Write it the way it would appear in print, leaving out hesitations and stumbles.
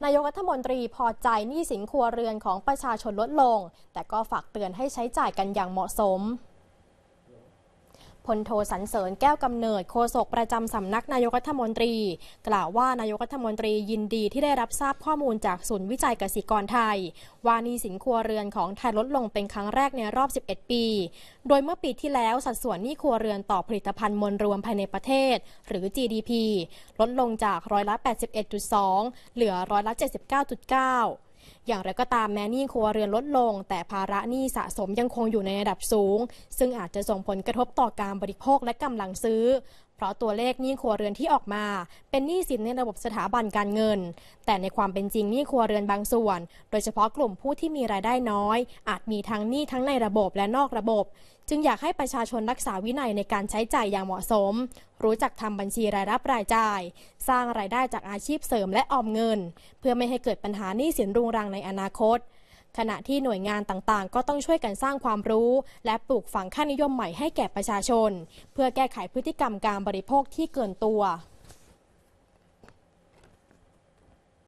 นายกรัฐมนตรีพอใจหนี้สินครัวเรือนของประชาชนลดลงแต่ก็ฝากเตือนให้ใช้จ่ายกันอย่างเหมาะสมพลโทสรรเสริญแก้วกำเนิดโฆษกประจำสำนักนายกรัฐมนตรีกล่าวว่านายกรัฐมนตรียินดีที่ได้รับทราบข้อมูลจากศูนย์วิจัยกสิกรไทยว่าหนี้สินครัวเรือนของไทยลดลงเป็นครั้งแรกในรอบ 11 ปี โดยเมื่อปีที่แล้วสัดส่วนหนี้ครัวเรือนต่อผลิตภัณฑ์มวลรวมภายในประเทศหรือ GDP ลดลงจากร้อยละ 81.2 เหลือร้อยละ 79.9อย่างไรก็ตามแม้หนี้ครัวเรือนลดลงแต่ภาระหนี้สะสมยังคงอยู่ในระดับสูงซึ่งอาจจะส่งผลกระทบต่อการบริโภคและกำลังซื้อเพราะตัวเลขหนี้ครัวเรือนที่ออกมาเป็นหนี้สินในระบบสถาบันการเงินแต่ในความเป็นจริงหนี้ครัวเรือนบางส่วนโดยเฉพาะกลุ่มผู้ที่มีรายได้น้อยอาจมีทั้งหนี้ทั้งในระบบและนอกระบบจึงอยากให้ประชาชนรักษาวินัยในการใช้จ่ายอย่างเหมาะสมรู้จักทำบัญชีรายรับรายจ่ายสร้างรายได้จากอาชีพเสริมและออมเงินเพื่อไม่ให้เกิดปัญหาหนี้สินรุงรังในอนาคตขณะที่หน่วยงานต่างๆก็ต้องช่วยกันสร้างความรู้และปลูกฝังค่านิยมใหม่ให้แก่ประชาชนเพื่อแก้ไขพฤติกรรมการบริโภคที่เกินตัว